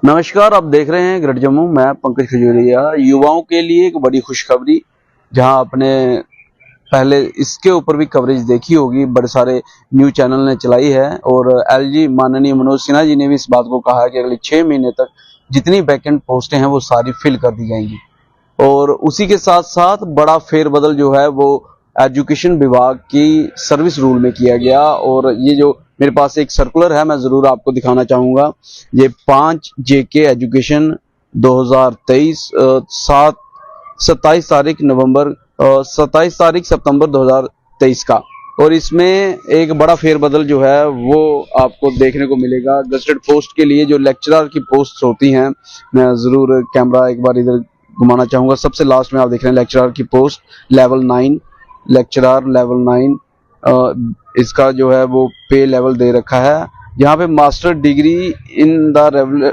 नमस्कार, आप देख रहे हैं ग्रेट जम्मू। मैं पंकज खजूरिया। युवाओं के लिए एक बड़ी खुशखबरी, जहां आपने पहले इसके ऊपर भी कवरेज देखी होगी, बड़े सारे न्यूज चैनल ने चलाई है। और एलजी माननीय मनोज सिन्हा जी ने भी इस बात को कहा है कि अगले 6 महीने तक जितनी वैकेंट पोस्टें हैं वो सारी फिल कर दी जाएंगी। और उसी के साथ साथ बड़ा फेरबदल जो है वो एजुकेशन विभाग की सर्विस रूल में किया गया। और ये जो मेरे पास एक सर्कुलर है, मैं जरूर आपको दिखाना चाहूंगा। ये 5 जेके एजुकेशन 2023 27 तारीख नवंबर 27 तारीख सितंबर 2023 का। और इसमें एक बड़ा फेरबदल जो है वो आपको देखने को मिलेगा। गजेटेड पोस्ट के लिए जो लेक्चरर की पोस्ट होती हैं, मैं जरूर कैमरा एक बार इधर घुमाना चाहूंगा। सबसे लास्ट में आप देख रहे हैं लेक्चरर की पोस्ट लेवल 9, लेक्चरर लेवल 9। इसका जो है वो पे लेवल दे रखा है। यहाँ पे master degree in the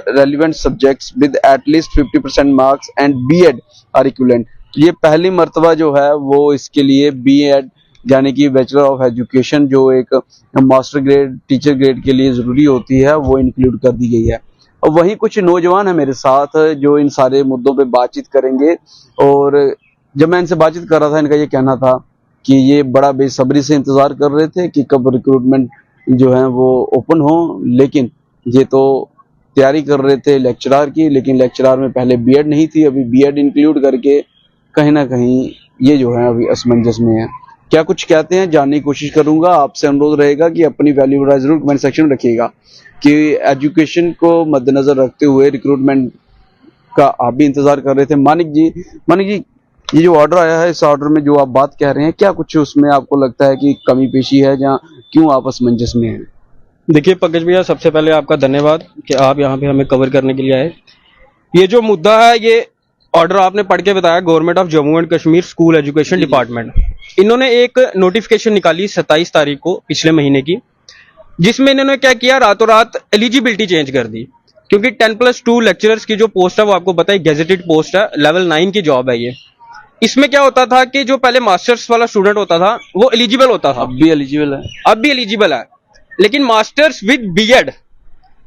relevant subjects with at least 50% marks and BEd or equivalent. ये पहली मर्तबा जो है वो इसके लिए बीएड यानी कि बैचलर ऑफ एजुकेशन, जो एक मास्टर ग्रेड टीचर ग्रेड के लिए जरूरी होती है, वो इंक्लूड कर दी गई है। और वहीं कुछ नौजवान है मेरे साथ जो इन सारे मुद्दों पे बातचीत करेंगे। और जब मैं इनसे बातचीत कर रहा था, इनका ये कहना था कि ये बड़ा बेसब्री से इंतजार कर रहे थे कि कब रिक्रूटमेंट जो है वो ओपन हो। लेकिन ये तो तैयारी कर रहे थे लेक्चरर की, लेकिन लेक्चरर में पहले बीएड नहीं थी, अभी बीएड इंक्लूड करके कहीं ना कहीं ये जो है अभी असमंजस में है। क्या कुछ कहते हैं जानने की कोशिश करूंगा। आपसे अनुरोध रहेगा कि अपनी वैल्यू जरूर कमेंट सेक्शन में रखिएगा कि एजुकेशन को मद्देनजर रखते हुए रिक्रूटमेंट का आप भी इंतजार कर रहे थे। मानिक जी, ये जो ऑर्डर आया है, इस ऑर्डर में जो आप बात कह रहे हैं, क्या कुछ उसमें आपको लगता है कि कमी पेशी है, जहाँ क्यों आप असमंजस में हैं? देखिए पंकज भैया, सबसे पहले आपका धन्यवाद कि आप यहाँ पे हमें कवर करने के लिए आए। ये जो मुद्दा है, ये ऑर्डर आपने पढ़ के बताया, government of Jammu and Kashmir school education department, इन्होंने एक नोटिफिकेशन निकाली 27 तारीख को पिछले महीने की, जिसमें इन्होंने क्या किया, रातों रात एलिजिबिलिटी चेंज कर दी। क्योंकि 10+2 लेक्चरर्स की जो पोस्ट है वो आपको पता है गेजेटेड पोस्ट है, लेवल 9 की जॉब है ये। इसमें क्या होता था कि जो पहले मास्टर्स वाला स्टूडेंट होता था वो एलिजिबल होता था, अब भी एलिजिबल है, अब भी एलिजिबल है, लेकिन मास्टर्स विद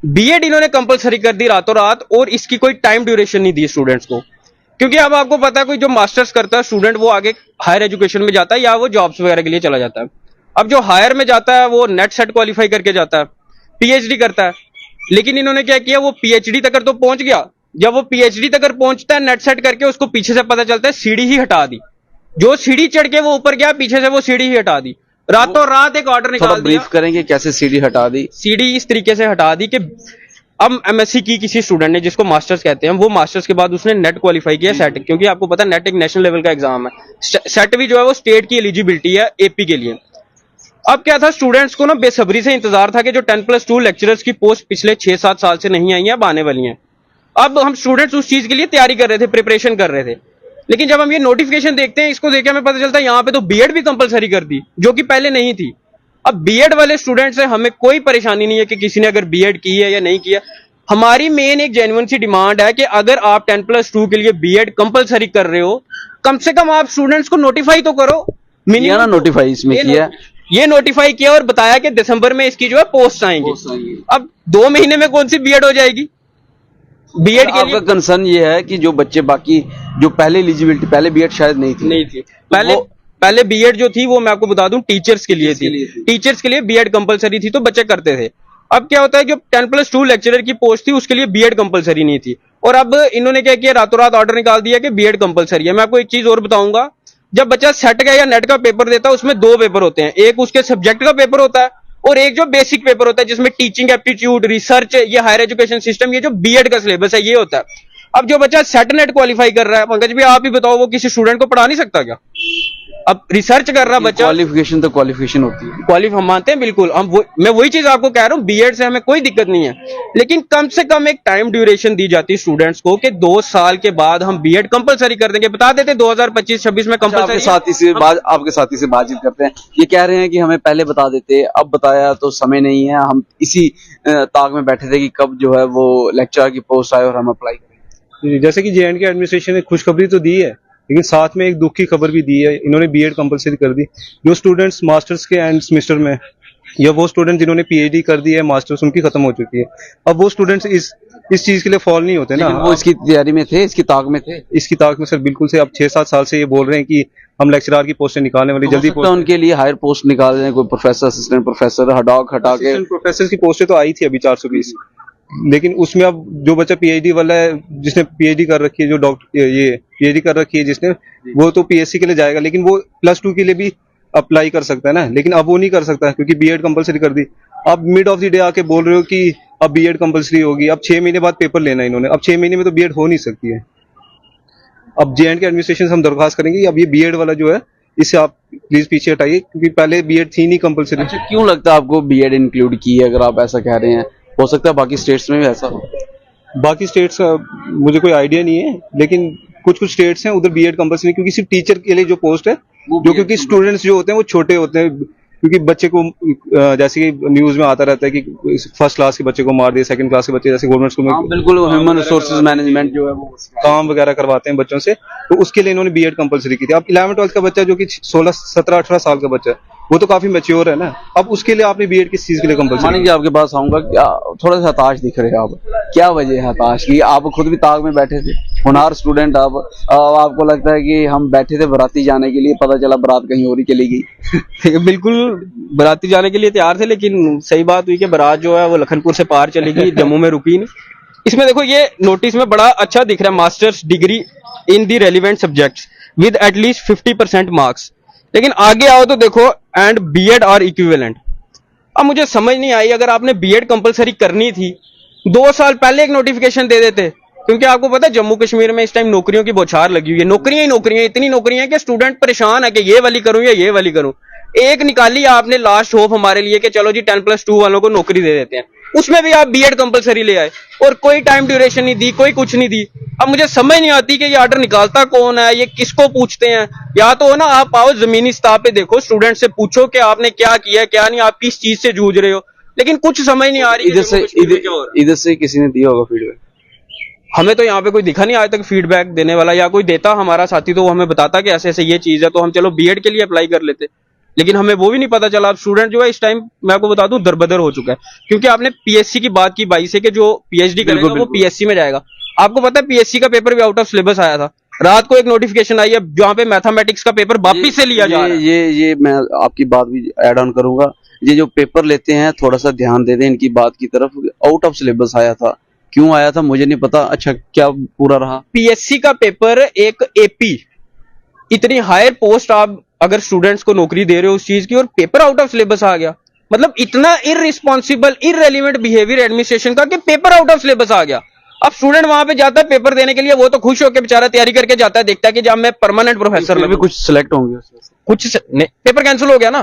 बीएड इन्होंने कंपलसरी कर दी रातों रात। और इसकी कोई टाइम ड्यूरेशन नहीं दी स्टूडेंट्स को। क्योंकि अब आपको पता है कोई जो मास्टर्स करता है स्टूडेंट, वो आगे हायर एजुकेशन में जाता है या वो जॉब्स वगैरह के लिए चला जाता है। अब जो हायर में जाता है वो नेट सेट क्वालिफाई करके जाता है, पीएचडी करता है। लेकिन इन्होंने क्या किया, वो पीएचडी तक तो पहुंच गया, जब वो पीएचडी तक पहुंचता है नेट सेट करके, उसको पीछे से पता चलता है सीढ़ी ही हटा दी। जो सीढ़ी चढ़ के वो ऊपर गया, पीछे से वो सीढ़ी ही हटा दी। रातों रात एक ऑर्डर निकाल दिया। ब्रीफ करेंगे कैसे सीढ़ी हटा दी? सीढ़ी इस तरीके से हटा दी कि अब एमएससी की किसी स्टूडेंट ने, जिसको मास्टर्स कहते हैं, वो मास्टर्स के बाद उसने नेट क्वालिफाई किया, सेट, क्योंकि आपको पता है नेट एक नेशनल लेवल का एग्जाम है, सेट भी जो है वो स्टेट की एलिजिबिलिटी है एपी के लिए। अब क्या था, स्टूडेंट्स को ना बेसब्री से इंतजार था कि जो 10+2 लेक्चरर्स की पोस्ट पिछले 6-7 साल से नहीं आई है, अब आने वाली हैं। अब हम स्टूडेंट्स उस चीज के लिए तैयारी कर रहे थे, प्रिपरेशन कर रहे थे। लेकिन जब हम ये नोटिफिकेशन देखते हैं, इसको देख के हमें पता चलता है यहाँ पे तो बीएड भी कंपलसरी कर दी, जो कि पहले नहीं थी। अब बीएड वाले स्टूडेंट से हमें कोई परेशानी नहीं है कि किसी ने अगर बीएड की है या नहीं किया। हमारी मेन एक जेन्युइन सी डिमांड है कि अगर आप 10+2 के लिए बीएड कंपलसरी कर रहे हो, कम से कम आप स्टूडेंट्स को नोटिफाई तो करो। मिनिमम नोटिफाई इसमें किया, ये नोटिफाई किया और बताया कि दिसंबर में इसकी जो है पोस्ट आएंगी। अब 2 महीने में कौन सी बीएड हो जाएगी? बीएड के लिए कंसर्न ये है कि जो बच्चे बाकी जो पहले एलिजिबिलिटी, पहले बीएड शायद नहीं थी। पहले बीएड जो थी वो मैं आपको बता दूं टीचर्स के लिए थी, टीचर्स के लिए बीएड कंपलसरी थी, तो बच्चे करते थे। अब क्या होता है, जो 10+2 लेक्चरर की पोस्ट थी उसके लिए बीएड कंपलसरी नहीं थी, और अब इन्होंने क्या किया, रातों रात ऑर्डर निकाल दिया कि बीएड कंपलसरी है। मैं आपको एक चीज और बताऊंगा, जब बच्चा सेट का या नेट का पेपर देता है, उसमें 2 पेपर होते हैं, एक उसके सब्जेक्ट का पेपर होता है और एक जो बेसिक पेपर होता है जिसमें टीचिंग एप्टीट्यूड, रिसर्च, ये हायर एजुकेशन सिस्टम, ये जो बीएड का सिलेबस है ये होता है। अब जो बच्चा सेट नेट क्वालिफाई कर रहा है, पंकज भी आप ही बताओ, वो किसी स्टूडेंट को पढ़ा नहीं सकता क्या? अब रिसर्च कर रहा बच्चा, क्वालिफिकेशन तो क्वालिफिकेशन होती है, क्वालिफाई हम मानते हैं बिल्कुल, मैं वही चीज आपको कह रहा हूँ, बीएड से हमें कोई दिक्कत नहीं है, लेकिन कम से कम एक टाइम ड्यूरेशन दी जाती है स्टूडेंट्स को कि 2 साल के बाद हम बीएड कंपलसरी कर देंगे, बता देते 2025-26 में कंपलसरी। आपके साथी से बातचीत करते हैं, ये कह रहे हैं कि हमें पहले बता देते, अब बताया तो समय नहीं है, हम इसी ताक में बैठे थे कि कब जो है वो लेक्चरर की पोस्ट आए और हम अप्लाई करें। जैसे कि जेएंडके एडमिनिस्ट्रेशन ने खुशखबरी तो दी है, लेकिन साथ में एक दुख की खबर भी दी है। इन्होंने बीएड कंपलसरी कर दी। जो स्टूडेंट्स मास्टर्स के एंड सेमेस्टर में या वो स्टूडेंट जिन्होंने पीएचडी कर दी है, मास्टर्स उनकी खत्म हो चुकी है। अब वो स्टूडेंट्स इस चीज के लिए फॉल नहीं होते ना। लेकिन वो इसकी तैयारी में थे, इसकी ताक में थे। इसकी ताक में सर बिल्कुल से अब 6-7 साल से ये बोल रहे हैं कि हम लेक्चरर की पोस्टें निकालने वाली जल्दी तो उनके लिए हायर पोस्ट निकाल रहे हैं, कोई प्रोफेसर, असिस्टेंट प्रोफेसर हटा के। प्रोफेसर की पोस्टें तो आई थी अभी 420, लेकिन उसमें अब जो बच्चा पीएचडी वाला है, जिसने पीएचडी कर रखी है, जो डॉक्टर ये पीएचडी कर रखी है जिसने, वो तो पीएससी के लिए जाएगा, लेकिन वो +2 के लिए भी अप्लाई कर सकता है ना। लेकिन अब वो नहीं कर सकता क्योंकि बीएड कंपलसरी कर दी। अब मिड ऑफ द डे आके बोल रहे हो कि अब बीएड कंपलसरी होगी। अब 6 महीने बाद पेपर लेना है इन्होंने। अब 6 महीने में तो बीएड हो नहीं सकती है। अब जेएंडके एडमिनिस्ट्रेशन से हम दरख्वास्त करेंगे कि अब ये बीएड वाला जो है, इसे आप प्लीज पीछे हटाइए, क्योंकि पहले बीएड थी नहीं कंपलसरी। अच्छा, क्यों लगता है आपको बीएड इंक्लूड की है? अगर आप ऐसा कह रहे हैं, हो सकता है बाकी स्टेट्स में भी ऐसा हो। बाकी स्टेट्स मुझे कोई आइडिया नहीं है, लेकिन कुछ स्टेट्स हैं उधर बीएड कंपलसरी, क्योंकि सिर्फ टीचर के लिए जो पोस्ट है, जो क्योंकि स्टूडेंट्स जो होते हैं वो छोटे होते हैं, क्योंकि बच्चे को जैसे कि न्यूज में आता रहता है कि फर्स्ट क्लास के बच्चे को मार दिया, सेकंड क्लास के बच्चे जैसे गवर्नमेंट स्कूल में बिल्कुल ह्यूमन रिसोर्सेज मैनेजमेंट जो है वो काम वगैरह करवाते हैं बच्चों से, तो उसके लिए इन्होंने बीएड कंपलसरी की थी। अब 11th-12th का बच्चा जो कि 16, 17, 18 साल का बच्चा है, वो तो काफी मैच्योर है ना। अब उसके लिए आपने बीएड किस चीज के लिए कंपलसरी? मानिए आपके पास आऊंगा, क्या थोड़ा सा हताश दिख रहे हैं आप? क्या वजह है हताश की? आप खुद भी ताक में बैठे थे, होनहार स्टूडेंट आप, आपको लगता है कि हम बैठे थे बाराती जाने के लिए, पता चला बारात कहीं और ही चली गई। बिल्कुल बाराती जाने के लिए तैयार थे, लेकिन सही बात हुई कि बारात जो है वो लखनपुर से पार चली गई, जम्मू में रुकी नहीं। इसमें देखो ये नोटिस में बड़ा अच्छा दिख रहा है, masters degree in the relevant subjects with at least 50% marks. लेकिन आगे आओ तो देखो एंड बीएड और इक्विवेलेंट। अब मुझे समझ नहीं आई, अगर आपने बीएड कंपलसरी करनी थी 2 साल पहले एक नोटिफिकेशन दे देते, क्योंकि आपको पता है जम्मू कश्मीर में इस टाइम नौकरियों की बौछार लगी हुई है। नौकरियां ही नौकरियां, इतनी नौकरियां हैं कि स्टूडेंट परेशान है कि ये वाली करूं या ये वाली करूं। एक निकाली आपने लास्ट होप हमारे लिए कि चलो जी 10+2 वालों को नौकरी दे देते हैं, उसमें भी आप बीएड कंपलसरी ले आए और कोई टाइम ड्यूरेशन नहीं दी, कोई कुछ नहीं दी। अब मुझे समझ नहीं आती कि ये ऑर्डर निकालता कौन है, ये किसको पूछते हैं। या तो ना आप आओ जमीनी सतह पे देखो, स्टूडेंट से पूछो कि आपने क्या किया क्या नहीं, आप किस चीज से जूझ रहे हो, लेकिन कुछ समझ नहीं आ रही। इधर से किसी ने दिया होगा फीडबैक? हमें तो यहाँ पे कोई दिखा नहीं आज तक फीडबैक देने वाला, या कोई देता हमारा साथी तो वो हमें बताता कि ऐसे ऐसे ये चीज है, तो हम चलो बीएड के लिए अप्लाई कर लेते, लेकिन हमें वो भी नहीं पता चला। अब स्टूडेंट जो है इस टाइम मैं आपको बता दूं दरबदर हो चुका है, क्योंकि आपने पीएससी की बात की 22 से कि जो पीएचडी करेगा वो पीएससी में जाएगा। आपको पता है पीएससी का पेपर भी आउट ऑफ सिलेबस आया था, रात को एक नोटिफिकेशन आई है जहां पे मैथमेटिक्स का पेपर वापिस से लिया जा रहा है। ये मैं आपकी बात भी ऐड ऑन करूंगा। ये जो पेपर लेते हैं थोड़ा सा ध्यान दे दें इनकी बात की तरफ। आउट ऑफ सिलेबस आया था, क्यों आया था मुझे नहीं पता। अच्छा, क्या पूरा रहा? पीएससी का पेपर एक एपी, इतनी हायर पोस्ट आप अगर स्टूडेंट्स को नौकरी दे रहे हो उस चीज की, और पेपर आउट ऑफ सिलेबस आ गया। मतलब इतना इररिस्पॉन्सिबल इररेलेवेंट बिहेवियर एडमिनिस्ट्रेशन का कि पेपर आउट ऑफ सिलेबस आ गया। अब स्टूडेंट वहां पे जाता है पेपर देने के लिए, वो तो खुश होकर बेचारा तैयारी करके जाता है, देखता है कि जब मैं परमानेंट प्रोफेसर भी कुछ सिलेक्ट होंगे, कुछ पेपर कैंसिल हो गया ना।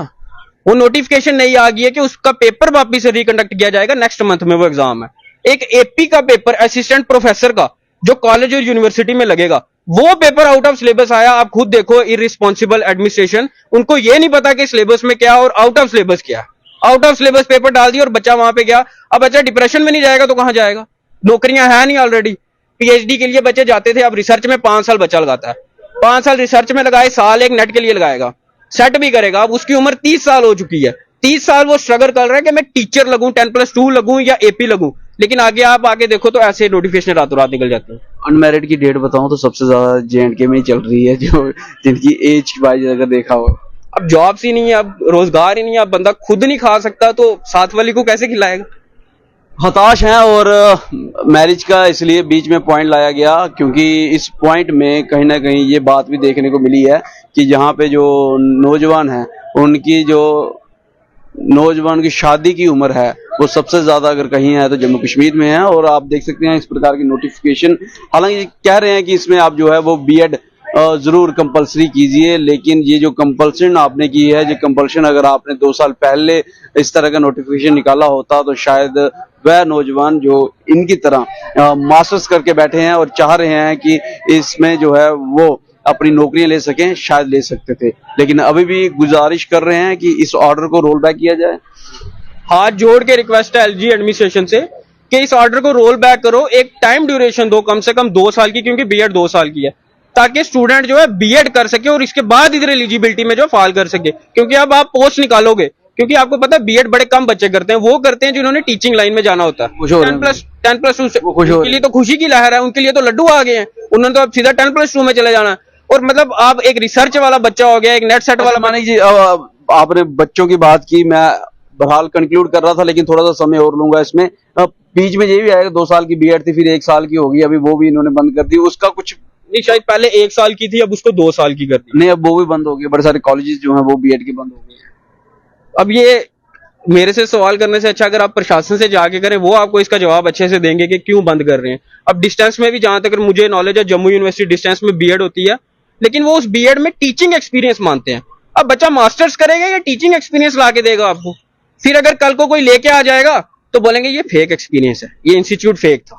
वो नोटिफिकेशन नहीं आ गई है कि उसका पेपर वापिस से रिकंडक्ट किया जाएगा, नेक्स्ट मंथ में वो एग्जाम है। एक एपी का पेपर असिस्टेंट प्रोफेसर का जो कॉलेज और यूनिवर्सिटी में लगेगा, वो पेपर आउट ऑफ सिलेबस आया। आप खुद देखो, इररिस्पॉन्सिबल एडमिनिस्ट्रेशन, उनको ये नहीं पता कि सिलेबस में क्या और आउट ऑफ सिलेबस क्या। आउट ऑफ सिलेबस पेपर डाल दिया और बच्चा वहां पे गया। अब बच्चा डिप्रेशन में नहीं जाएगा तो कहां जाएगा? नौकरियां है नहीं ऑलरेडी। पीएचडी के लिए बच्चे जाते थे, अब रिसर्च में 5 साल बच्चा लगाता है, 5 साल रिसर्च में लगाए, साल एक नेट के लिए लगाएगा, सेट भी करेगा। अब उसकी उम्र 30 साल हो चुकी है, 30 साल वो स्ट्रगल कर रहा है कि मैं टीचर लगूं, 10+2 लगूं या एपी लगूं। लेकिन आगे आप आगे देखो तो ऐसे नोटिफिकेशन रातों रात निकल जाते हैं। अनमैरिड की डेट बताऊं तो सबसे ज्यादा जेएंडके में ही चल रही है, जो जिनकी एज वाइज अगर देखा हो। अब जॉब्स ही नहीं है, अब रोजगार ही नहीं है, अब बंदा खुद नहीं खा सकता तो साथ वाली को कैसे खिलाएगा? हताश हैं। और मैरिज का इसलिए बीच में पॉइंट लाया गया क्योंकि इस पॉइंट में कहीं ना कहीं ये बात भी देखने को मिली है कि जहाँ पे जो नौजवान हैं उनकी जो नौजवान की शादी की उम्र है वो सबसे ज्यादा अगर कहीं है तो जम्मू कश्मीर में है। और आप देख सकते हैं इस प्रकार की नोटिफिकेशन, हालांकि कह रहे हैं कि इसमें आप जो है वो बीएड जरूर कंपलसरी कीजिए, लेकिन ये जो कंपल्सन आपने की है, ये कंपल्सन अगर आपने 2 साल पहले इस तरह का नोटिफिकेशन निकाला होता तो शायद वह नौजवान जो इनकी तरह मास्टर्स करके बैठे हैं और चाह रहे हैं कि इसमें जो है वो अपनी नौकरियां ले सकें, शायद ले सकते थे। लेकिन अभी भी गुजारिश कर रहे हैं कि इस ऑर्डर को रोल बैक किया जाए। हाथ जोड़ के रिक्वेस्ट है एलजी एडमिनिस्ट्रेशन से कि इस ऑर्डर को रोल बैक करो, एक टाइम ड्यूरेशन दो, कम से कम 2 साल की, क्योंकि बीएड 2 साल की है, ताकि स्टूडेंट जो है बीएड कर सके और इसके बाद इधर एलिजिबिलिटी में जो फाल कर सके। क्योंकि अब आप पोस्ट निकालोगे, क्योंकि आपको पता है बीएड बड़े कम बच्चे करते हैं, वो करते हैं जिन्होंने टीचिंग लाइन में जाना होता है। खुश हो रहे हैं। 10+2 वो खुश हो उनके लिए तो खुशी की लहर है, उनके लिए तो लड्डू आ गए हैं, उन्होंने तो अब सीधा 10+2 में चले जाना है। और मतलब आप एक रिसर्च वाला बच्चा हो गया, एक नेट सेट वाला मानिक जी, आपने बच्चों की बात की, मैं बहरहाल कंक्लूड कर रहा था, लेकिन थोड़ा सा समय और लूंगा इसमें। बीच में ये भी आएगा 2 साल की बीएड थी, फिर 1 साल की होगी, अभी वो भी इन्होंने बंद कर दी, उसका कुछ नहीं, शायद पहले 1 साल की थी, अब उसको 2 साल की कर दी। नहीं, अब वो भी बंद हो गई, बड़े सारे कॉलेजेस जो हैं वो बीएड के बंद हो गए। अब ये मेरे से सवाल करने से अच्छा अगर आप प्रशासन से जाके करें, वो आपको इसका जवाब अच्छे से देंगे कि क्यों बंद कर रहे हैं। अब डिस्टेंस में भी जहां तक मुझे नॉलेज है, जम्मू यूनिवर्सिटी डिस्टेंस में बीएड होती है, लेकिन वो उस बीएड में टीचिंग एक्सपीरियंस मानते हैं। अब बच्चा मास्टर्स करेगा या टीचिंग एक्सपीरियंस ला के देगा आपको? फिर अगर कल को कोई लेके आ जाएगा तो बोलेंगे ये फेक एक्सपीरियंस है, ये इंस्टीट्यूट फेक था।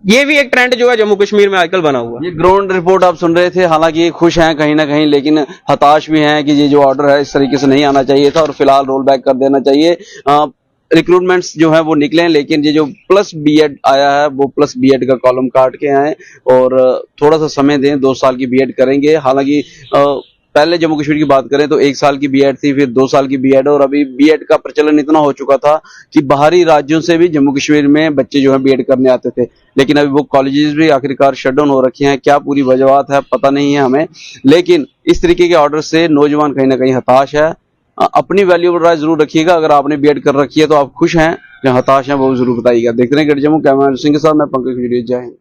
ये भी एक ट्रेंड जो है जम्मू कश्मीर में आजकल बना हुआ है। ये ग्राउंड रिपोर्ट आप सुन रहे थे, हालांकि ये खुश हैं कहीं ना कहीं, लेकिन हताश भी हैं कि ये जो ऑर्डर है इस तरीके से नहीं आना चाहिए था और फिलहाल रोल बैक कर देना चाहिए। रिक्रूटमेंट्स जो है वो निकले, लेकिन ये जो प्लस बीएड आया है वो प्लस बीएड का कॉलम काट के आए और थोड़ा सा समय दें, 2 साल की बीएड करेंगे। हालांकि पहले जम्मू कश्मीर की बात करें तो 1 साल की बीएड थी, फिर 2 साल की बीएड, और अभी बीएड का प्रचलन इतना हो चुका था कि बाहरी राज्यों से भी जम्मू कश्मीर में बच्चे जो है बीएड करने आते थे। लेकिन अभी वो कॉलेजेस भी आखिरकार शट डाउन हो रखे हैं, क्या पूरी वजह है पता नहीं है हमें, लेकिन इस तरीके के ऑर्डर से नौजवान कहीं ना कहीं हताश है। अपनी वैल्यूएबल राय जरूर रखिएगा, अगर आपने बीएड कर रखी है तो आप खुश हैं या हताश हैं वो जरूर बताइएगा। देखते रहिए गढ़ जम्मू, कैमरा सिंह के साथ मैं पंकज खजूरिया, जय हिंद।